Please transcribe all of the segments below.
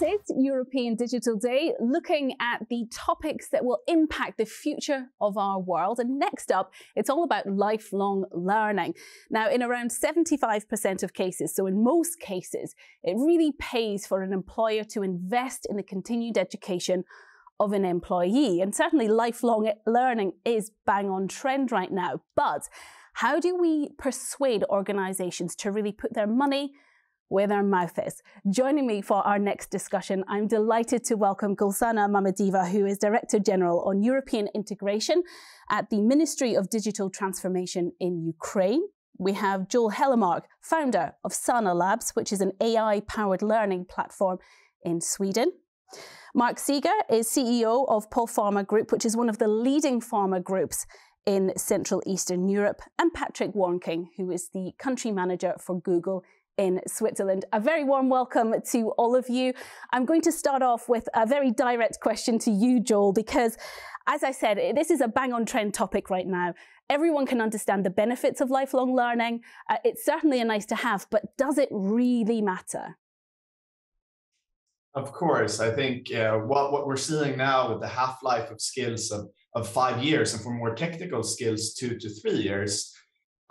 It is European Digital Day, looking at the topics that will impact the future of our world. And next up, it's all about lifelong learning. Now, in around 75% of cases, so in most cases, it really pays for an employer to invest in the continued education of an employee. And certainly lifelong learning is bang on trend right now. But how do we persuade organizations to really put their money where their mouth is? Joining me for our next discussion, I'm delighted to welcome Gulsana Mamadiva, who is Director General on European Integration at the Ministry of Digital Transformation in Ukraine. We have Joel Hellemark, founder of Sana Labs, which is an AI-powered learning platform in Sweden. Mark Seeger is CEO of Polpharma Group, which is one of the leading pharma groups in Central Eastern Europe, and Patrick Warnking, who is the country manager for Google in Switzerland. A very warm welcome to all of you. I'm going to start off with a very direct question to you, Joel, because as I said, this is a bang on trend topic right now. Everyone can understand the benefits of lifelong learning. It's certainly a nice to have, but does it really matter? Of course, I think what we're seeing now with the half-life of skills of 5 years, and for more technical skills, 2 to 3 years,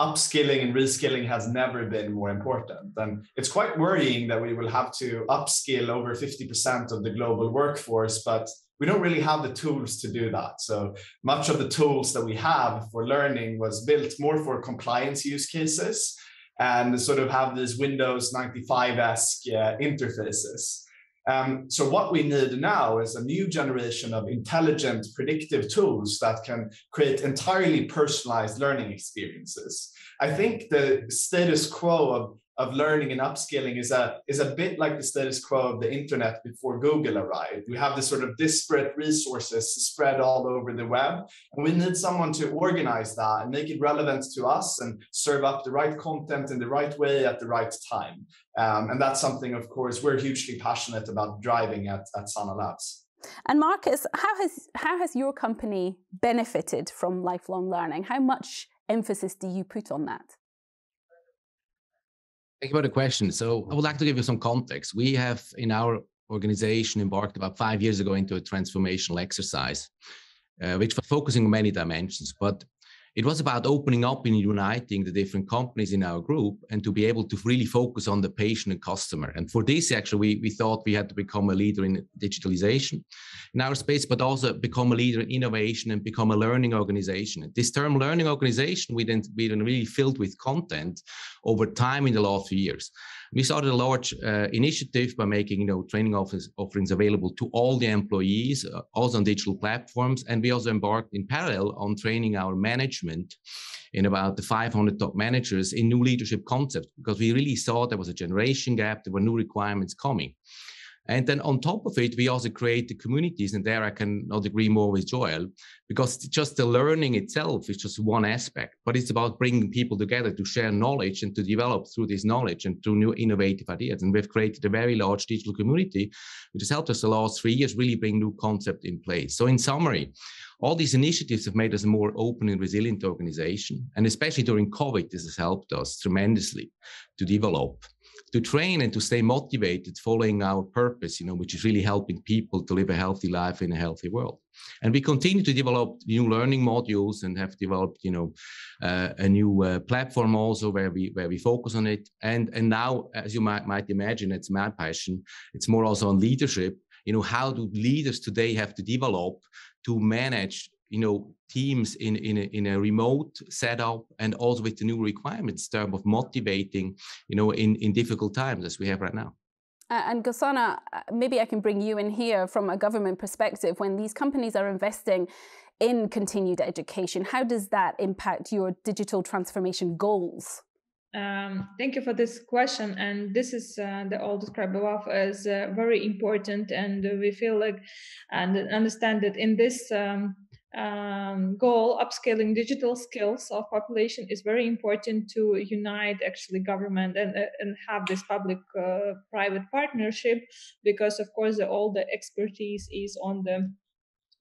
upskilling and reskilling has never been more important. And it's quite worrying that we will have to upskill over 50% of the global workforce, but we don't really have the tools to do that. So much of the tools that we have for learning was built more for compliance use cases and sort of have these Windows 95-esque interfaces. So what we need now is a new generation of intelligent, predictive tools that can create entirely personalized learning experiences. I think the status quo of learning and upskilling is a bit like the status quo of the internet before Google arrived. We have this sort of disparate resources spread all over the web, and we need someone to organize that and make it relevant to us and serve up the right content in the right way at the right time. And that's something, of course, we're hugely passionate about driving at Sana Labs. And Marcus, how has your company benefited from lifelong learning? How much emphasis do you put on that? Thank you for the question. So I would like to give you some context. We have in our organization embarked about 5 years ago into a transformational exercise, which was focusing on many dimensions. But it was about opening up and uniting the different companies in our group and to be able to really focus on the patient and customer. And for this, actually, we thought we had to become a leader in digitalization in our space, but also become a leader in innovation and become a learning organization. And this term learning organization, we then really filled with content over time in the last few years. We started a large initiative by making training offerings available to all the employees, also on digital platforms. And we also embarked in parallel on training our management in about the 500 top managers in new leadership concepts, because we really saw there was a generation gap, there were new requirements coming. And then on top of it, we also create the communities, and there I cannot agree more with Joel, because just the learning itself is just one aspect, but it's about bringing people together to share knowledge and to develop through this knowledge and through new innovative ideas. And we've created a very large digital community, which has helped us the last 3 years really bring new concepts in place. So in summary, all these initiatives have made us a more open and resilient organization. And especially during COVID, this has helped us tremendously to develop, to train and to stay motivated following our purpose, which is really helping people to live a healthy life in a healthy world. And we continue to develop new learning modules and have developed, a new platform also where we focus on it. And now, as you might imagine, it's my passion. It's more also on leadership. How do leaders today have to develop to manage teams in a remote setup, and also with the new requirements in terms of motivating, in difficult times as we have right now. And Gulsana, maybe I can bring you in here from a government perspective. When these companies are investing in continued education, how does that impact your digital transformation goals? Thank you for this question, and this is the all described above as very important, and we feel like and understand that in this goal, upscaling digital skills of population is very important to unite actually government and have this public-private partnership, because of course all the expertise is on the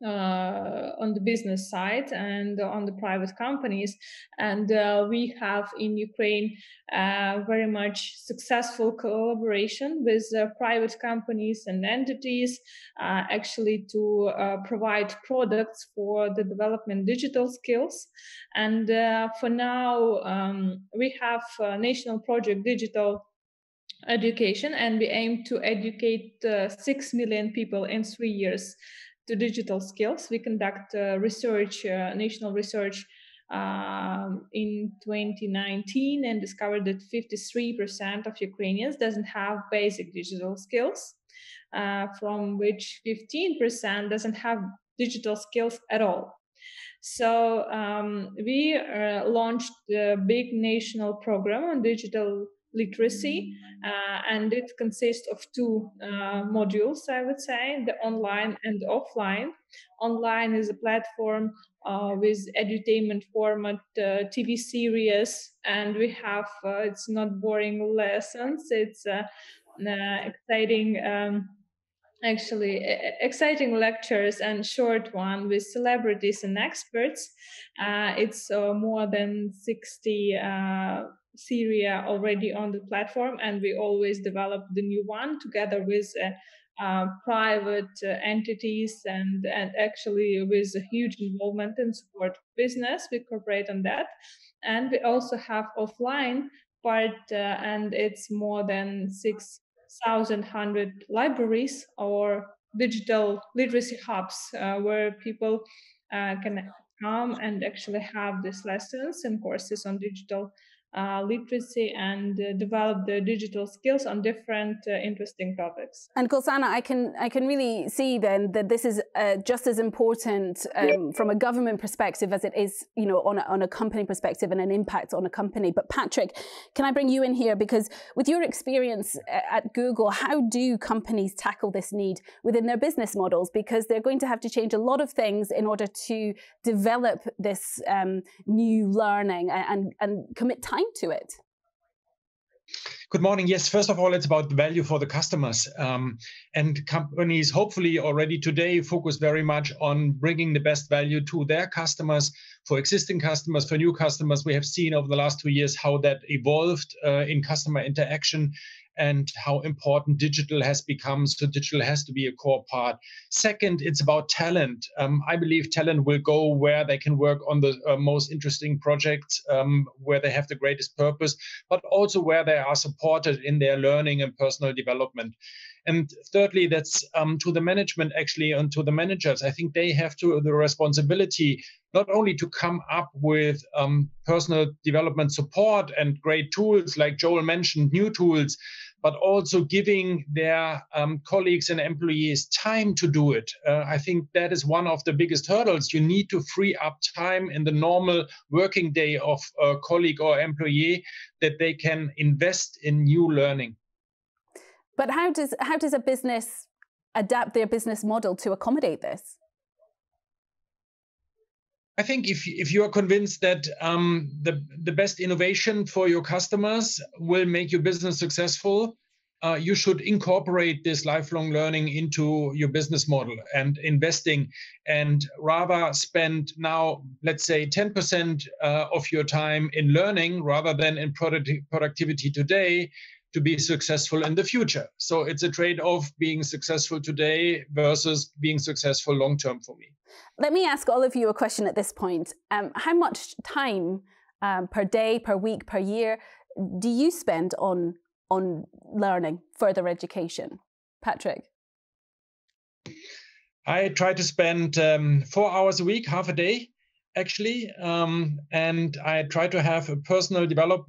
on the business side and on the private companies. And we have in Ukraine very much successful collaboration with private companies and entities actually to provide products for the development digital skills. And for now, we have national project Digital Education, and we aim to educate 6 million people in 3 years to digital skills. We conduct research, national research in 2019, and discovered that 53% of Ukrainians doesn't have basic digital skills, from which 15% doesn't have digital skills at all. So we launched a big national program on digital literacy, and it consists of two modules, I would say, the online and offline. Online is a platform with edutainment format, TV series, and we have, it's not boring lessons, it's exciting actually exciting lectures and short one with celebrities and experts. It's more than 60 series already on the platform, and we always develop the new one together with private entities and actually with a huge involvement and support business. We cooperate on that. And we also have offline part, and it's more than 6,100 libraries or digital literacy hubs where people can come and actually have these lessons and courses on digital literacy and develop the digital skills on different interesting topics. And Gulsana, I can really see then that this is just as important from a government perspective as it is, you know, on a company perspective and an impact on a company. But Patrick, can I bring you in here? Because with your experience at Google, how do companies tackle this need within their business models? Because they're going to have to change a lot of things in order to develop this new learning and commit time to it. Good morning. Yes, first of all, it's about the value for the customers. And companies hopefully already today focus very much on bringing the best value to their customers, for existing customers, for new customers. We have seen over the last 2 years how that evolved in customer interaction and how important digital has become. So digital has to be a core part. Second, it's about talent. I believe talent will go where they can work on the most interesting projects, where they have the greatest purpose, but also where they are supported in their learning and personal development. And thirdly, that's to the management actually and to the managers. I think they have the responsibility not only to come up with personal development support and great tools, like Joel mentioned, new tools, but also giving their colleagues and employees time to do it. I think that is one of the biggest hurdles. You need to free up time in the normal working day of a colleague or employee that they can invest in new learning. But how does a business adapt their business model to accommodate this? I think if you are convinced that the best innovation for your customers will make your business successful, you should incorporate this lifelong learning into your business model and investing, and rather spend now, let's say, 10% of your time in learning rather than in productivity today to be successful in the future. So it's a trade-off, being successful today versus being successful long-term for me. Let me ask all of you a question at this point. How much time per day, per week, per year do you spend on learning, further education? Patrick? I try to spend 4 hours a week, half a day, actually, and I try to have a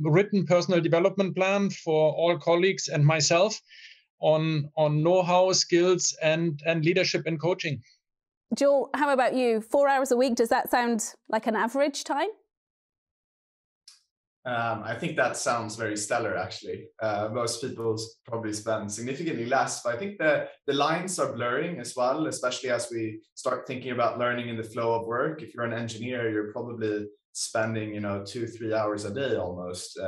written personal development plan for all colleagues and myself on know-how, skills, and leadership and coaching. Joel, how about you? 4 hours a week, does that sound like an average time? I think that sounds very stellar, actually. Most people probably spend significantly less, but I think the lines are blurring as well, especially as we start thinking about learning in the flow of work. If you're an engineer, you're probably spending 2-3 hours a day almost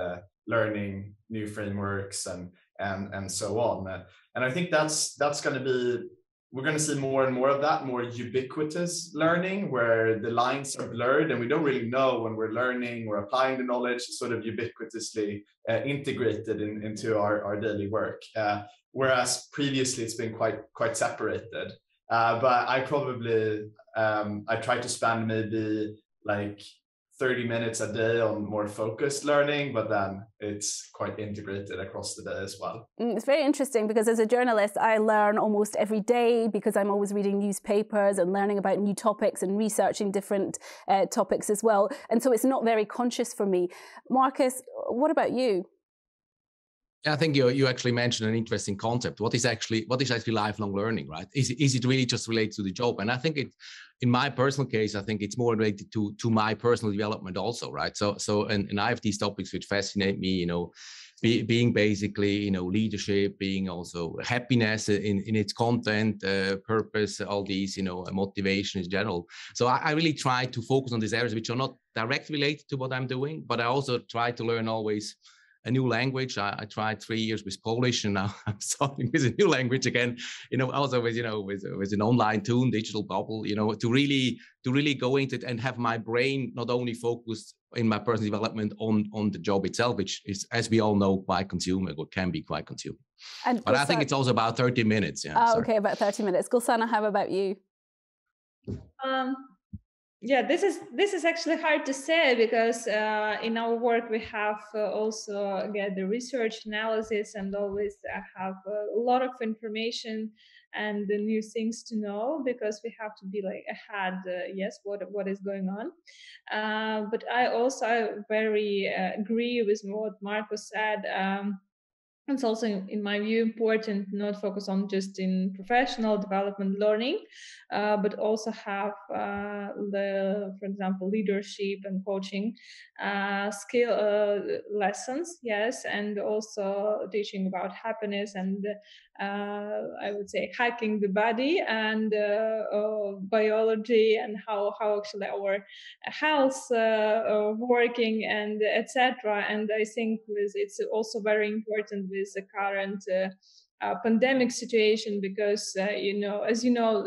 learning new frameworks and so on. And I think that's going to be we're going to see more and more of that, more ubiquitous learning, where the lines are blurred and we don't really know when we're learning or applying the knowledge, sort of ubiquitously integrated into our daily work. Whereas previously it's been quite separated. But I probably, I try to spend maybe like 30 minutes a day on more focused learning, but then it's quite integrated across the day as well. It's very interesting because as a journalist, I learn almost every day because I'm always reading newspapers and learning about new topics and researching different topics as well. And so it's not very conscious for me. Marcus, what about you? I think you actually mentioned an interesting concept. What is actually lifelong learning, right? Is it really just related to the job? And I think in my personal case, I think it's more related to my personal development also, right? And I have these topics which fascinate me, being basically, leadership, being also happiness in its content, purpose, all these, motivation in general. So I really try to focus on these areas which are not directly related to what I'm doing, but I also try to learn always a new language. I tried 3 years with Polish, and now I'm starting with a new language again. Also with with an online tool, digital bubble. To really go into it and have my brain not only focused in my personal development on the job itself, which is, as we all know, quite consuming or can be quite consuming. But I think it's also about 30 minutes. Yeah. Oh, okay, about 30 minutes. Gulsana, how about you? Yeah, this is actually hard to say because in our work we have also the research analysis and always have a lot of information and the new things to know because we have to be like ahead. What is going on? But I also very agree with what Marcus said. It's also, in my view, important not focus on just in professional development learning, but also have for example, leadership and coaching skill lessons, yes, and also teaching about happiness and I would say hacking the body and biology and how actually our health working and etc. And I think it's also very important with the current pandemic situation because as you know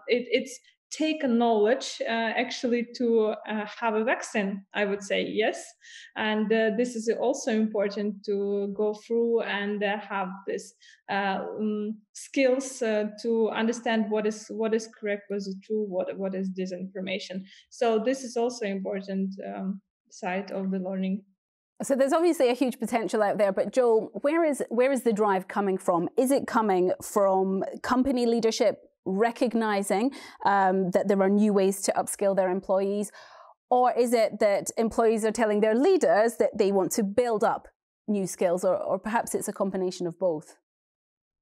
it's taken knowledge actually to have a vaccine, I would say, yes. And this is also important to go through and have this skills to understand what is correct, what is true, what is disinformation. So this is also important side of the learning. So there's obviously a huge potential out there, but Joel, where is the drive coming from? Is it coming from company leadership recognizing that there are new ways to upskill their employees? Or is it that employees are telling their leaders that they want to build up new skills, or perhaps it's a combination of both?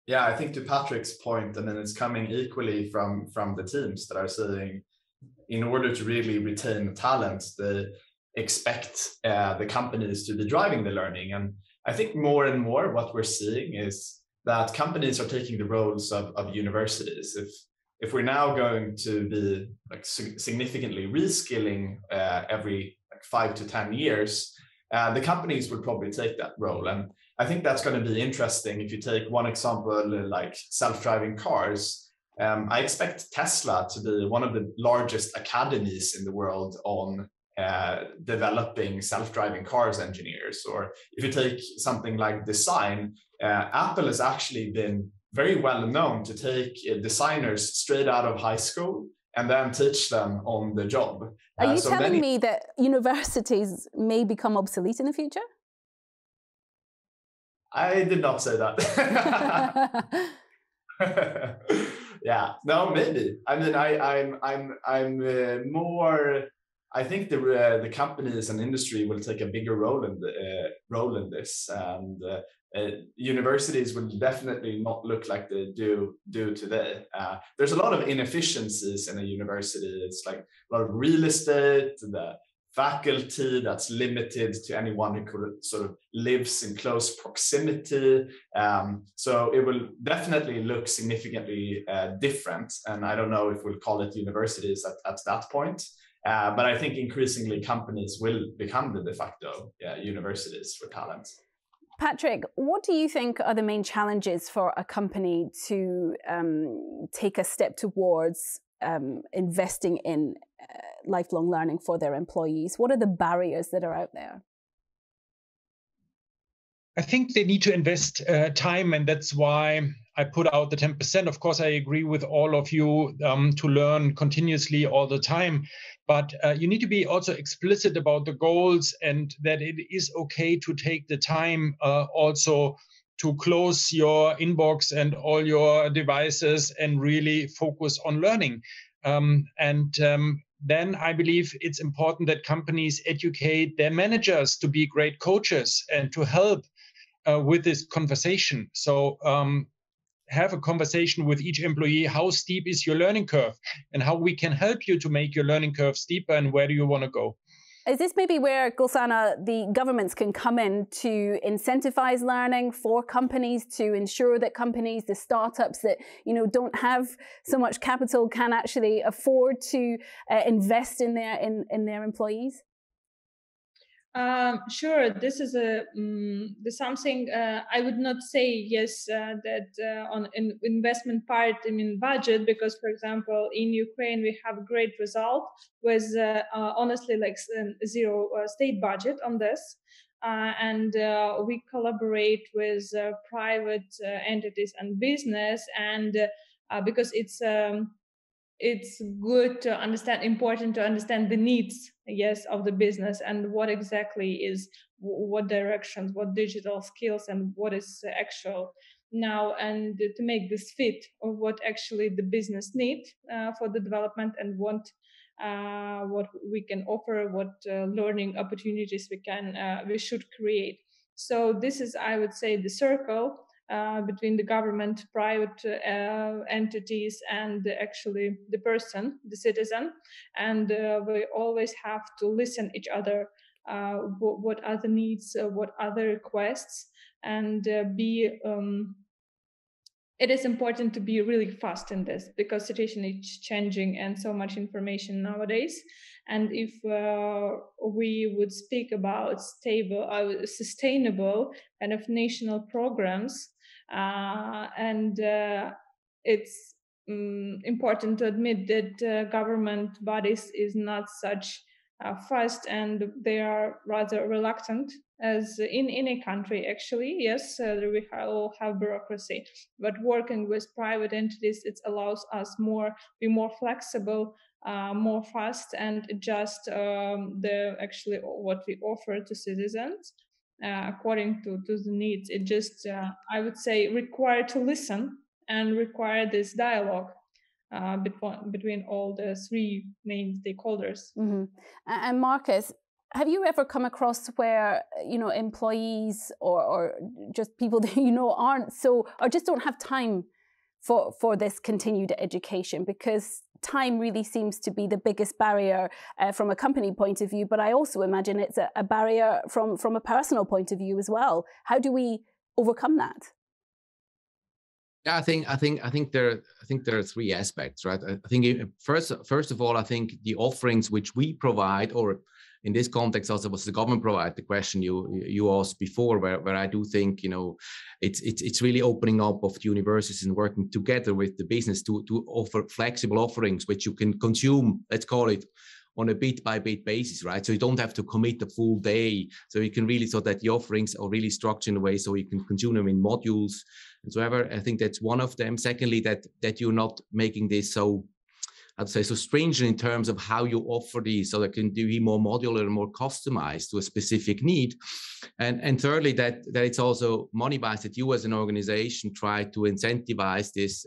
Yeah, I think to Patrick's point, it's coming equally from the teams that are saying, in order to really retain talent, they expect the companies to be driving the learning. And I think more and more what we're seeing is that companies are taking the roles of universities. If we're now going to be significantly reskilling every 5 to 10 years, the companies would probably take that role. And I think that's going to be interesting. If you take one example, like self-driving cars, I expect Tesla to be one of the largest academies in the world on developing self-driving cars engineers. Or if you take something like design, Apple has actually been very well known to take designers straight out of high school and then teach them on the job. Are you telling me that universities may become obsolete in the future? I did not say that. Yeah, no, maybe. I mean, I'm more. I think the companies and industry will take a bigger role in this, and universities will definitely not look like they do today. There's a lot of inefficiencies in a university. It's like a lot of real estate, the faculty that's limited to anyone who could sort of lives in close proximity. So it will definitely look significantly different. And I don't know if we'll call it universities at that point. But I think increasingly companies will become the de facto universities for talent. Patrick, what do you think are the main challenges for a company to take a step towards investing in lifelong learning for their employees? What are the barriers that are out there? I think they need to invest time, and that's why I put out the 10%. Of course, I agree with all of you to learn continuously all the time, but you need to be also explicit about the goals and that it is okay to take the time also to close your inbox and all your devices and really focus on learning. Then I believe it's important that companies educate their managers to be great coaches and to help with this conversation. So have a conversation with each employee. How steep is your learning curve, and how we can help you to make your learning curve steeper, and where do you want to go? Is this maybe where, Gulsana, the governments can come in to incentivize learning for companies, to ensure that companies, the startups that don't have so much capital, can actually afford to invest in their employees? Sure. This is something I would not say yes that on an investment part, budget, because for example in Ukraine we have a great result with honestly like zero state budget on this, and we collaborate with private entities and business, and because it's good to understand, important to understand the needs, yes, of the business, and what exactly is, what directions, what digital skills, and what is actual now, and to make this fit of what actually the business need for the development, and what we can offer, what learning opportunities we should create. So this is, I would say, the circle between the government, private entities, and actually the person, the citizen. And we always have to listen each other, what are the needs, what are the requests, and it is important to be really fast in this, because situation is changing and so much information nowadays. And if we would speak about stable, sustainable kind of national programs, and it's important to admit that government bodies is not such fast, and they are rather reluctant, as in any country actually. Yes, we all have bureaucracy, but working with private entities, it allows us be more flexible, more fast, and adjust actually what we offer to citizens according to the needs. It just I would say require to listen and require this dialogue between all the three main stakeholders. Mm-hmm. And Marcus, have you ever come across where employees or just people that aren't so, or just don't have time for this continued education? Because time really seems to be the biggest barrier from a company point of view, but I also imagine it's a barrier from a personal point of view as well. How do we overcome that? Yeah, I think there are three aspects, right? I think first of all, I think the offerings which we provide, or in this context also was the government provide, the question you asked before, where I do think it's really opening up of the universities and working together with the business to offer flexible offerings which you can consume, let's call it, on a bit by bit basis, right? So you don't have to commit a full day. So you can really, so that the offerings are really structured in a way so you can consume them in modules and so ever. I think that's one of them. Secondly, that you're not making this so, I'd say, so stringent in terms of how you offer these, so that can be more modular and more customized to a specific need. And thirdly, that it's also money-wise, that you as an organization try to incentivize this,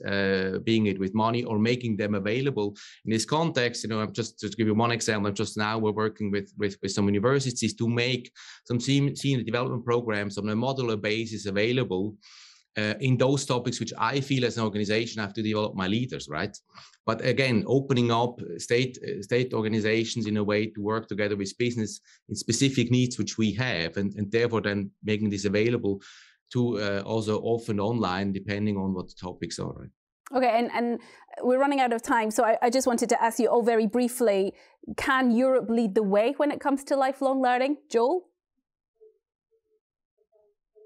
being it with money or making them available. In this context, I'm just to give you one example, just now we're working with some universities to make some senior development programs on a modular basis available in those topics which I feel as an organization I have to develop my leaders, right? But again, opening up state organizations in a way to work together with business in specific needs which we have, and therefore then making this available to also often online, depending on what the topics are, right? Okay, and we're running out of time, so I just wanted to ask you all very briefly, can Europe lead the way when it comes to lifelong learning? Joel?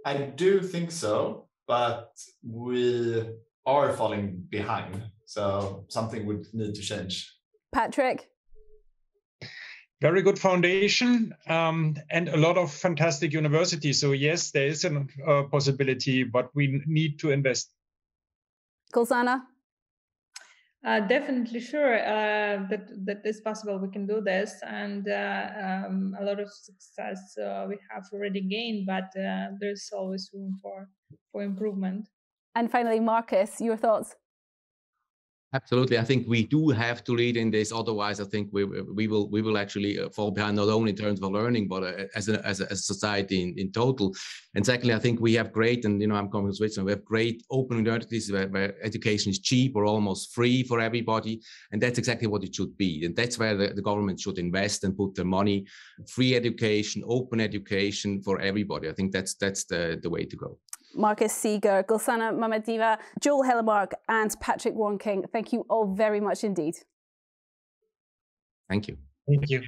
I do think so, but we are falling behind. So something would need to change. Patrick? Very good foundation and a lot of fantastic universities. So yes, there is a possibility, but we need to invest. Gulzana? Definitely sure that is possible. We can do this, and a lot of success we have already gained, but there's always room for improvement. And finally, Marcus, your thoughts? Absolutely, I think we do have to lead in this. Otherwise, I think we will actually fall behind, not only in terms of learning, but as a society in total. And secondly, I think we have great, and I'm coming from Switzerland, we have great open universities where education is cheap or almost free for everybody, and that's exactly what it should be. And that's where the government should invest and put their money. Free education, open education for everybody. I think that's the way to go. Marcus Seeger, Gulzana Mammadeva, Joel Hellemark, and Patrick Warnking, thank you all very much indeed. Thank you. Thank you.